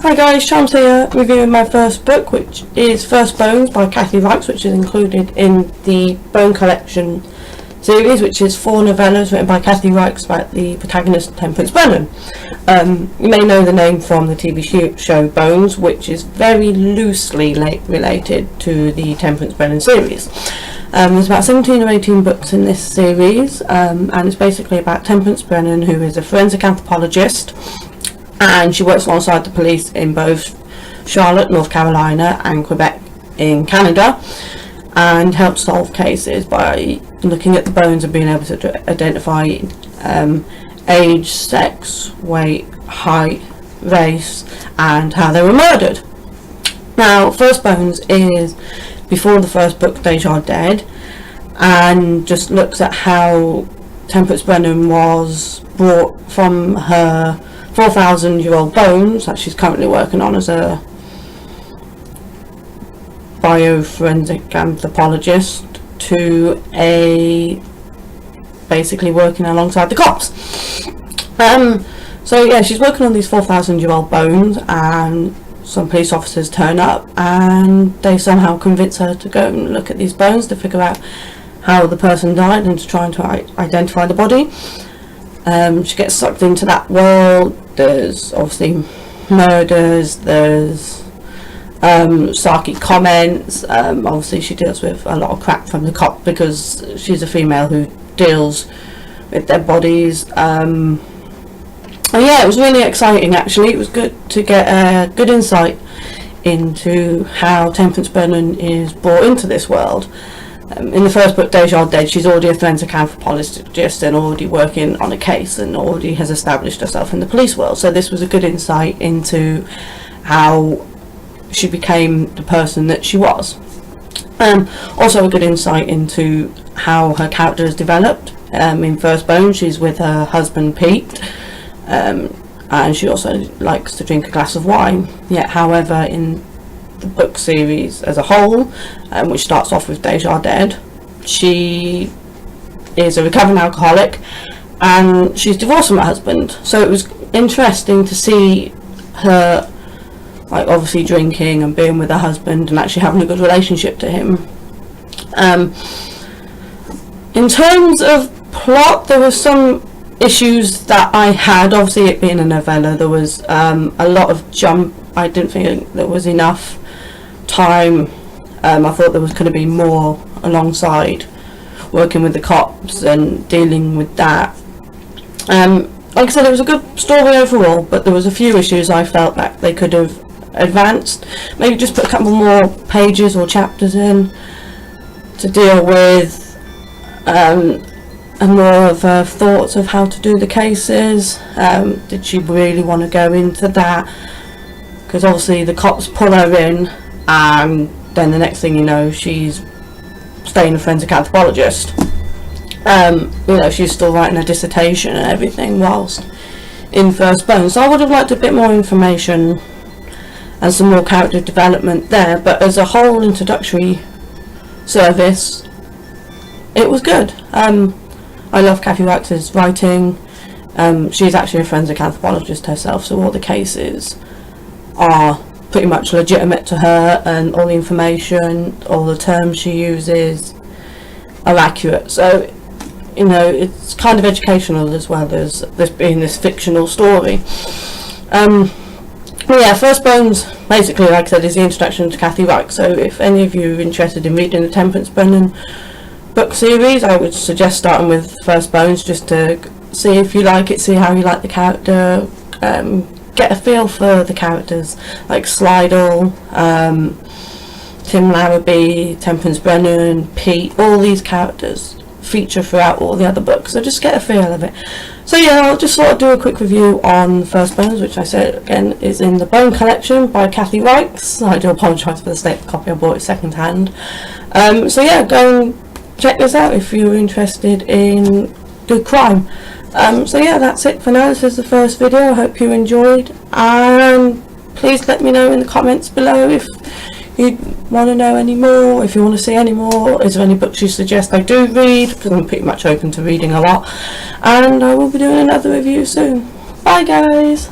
Hi guys, Shams here, reviewing my first book, which is First Bones by Kathy Reichs, which is included in the Bone Collection series, which is 4 novellas written by Kathy Reichs about the protagonist Temperance Brennan. You may know the name from the TV show Bones, which is very loosely related to the Temperance Brennan series. There's about 17 or 18 books in this series, and it's basically about Temperance Brennan, who is a forensic anthropologist, and she works alongside the police in both Charlotte, North Carolina, and Quebec in Canada, and helps solve cases by looking at the bones and being able to identify age, sex, weight, height, race, and how they were murdered. Now, First Bones is before the first book, Deja Dead, and just looks at how Temperance Brennan was brought from her 4,000-year-old bones that she's currently working on as a bioforensic anthropologist to basically working alongside the cops. So yeah, she's working on these 4,000-year-old bones, and some police officers turn up and they somehow convince her to go and look at these bones to figure out how the person died and to try and identify the body. She gets sucked into that world. There's obviously murders, there's sarky comments. Obviously she deals with a lot of crap from the cop because she's a female who deals with dead bodies. And yeah, it was really exciting actually. It was good to get a good insight into how Temperance Brennan is brought into this world. In the first book, Deja Dead, she's already a forensic anthropologist and already working on a case and already has established herself in the police world. So this was a good insight into how she became the person that she was. Also a good insight into how her character has developed. In First Bone, she's with her husband Pete, and she also likes to drink a glass of wine. Yet, however, in the book series as a whole, which starts off with Deja Dead, she is a recovering alcoholic and she's divorced from her husband. So it was interesting to see her, like, obviously drinking and being with her husband and actually having a good relationship to him. In terms of plot, there were some issues that I had. Obviously, it being a novella, there was a lot of jump. I didn't think there was enough time. I thought there was going to be more alongside working with the cops and dealing with that. Like I said, it was a good story overall, but there was a few issues I felt that they could have advanced. Maybe just put a couple more pages or chapters in to deal with and more of her thoughts of how to do the cases. Did she really want to go into that? Because obviously the cops pull her in, and then the next thing you know, she's staying a forensic anthropologist. You know, she's still writing a dissertation and everything whilst in First Bone. So I would have liked a bit more information and some more character development there, but as a whole introductory service, it was good. I love Kathy Reichs' writing. She's actually a forensic anthropologist herself, so all the cases are pretty much legitimate to her, and all the information, all the terms she uses are accurate. So, you know, it's kind of educational as well as this being this fictional story. Well, yeah, First Bones, basically, like I said, is the introduction to Kathy Reichs. So if any of you are interested in reading the Temperance Brennan book series, I would suggest starting with First Bones, just to see if you like it, see how you like the character, get a feel for the characters like Slidell, Tim Larrabee, Temperance Brennan, Pete. All these characters feature throughout all the other books, so just get a feel of it. So yeah, I'll just sort of do a quick review on First Bones, which I said again is in the Bone Collection by Kathy Reichs. I do apologise for the state of the copy, I bought it second hand. So yeah, go and check this out if you're interested in good crime. So yeah, that's it for now. This is the first video. I hope you enjoyed, and please let me know in the comments below if you want to know any more, if you want to see any more. Is there any books you suggest I do read, because I'm pretty much open to reading a lot, and I will be doing another review soon. Bye guys.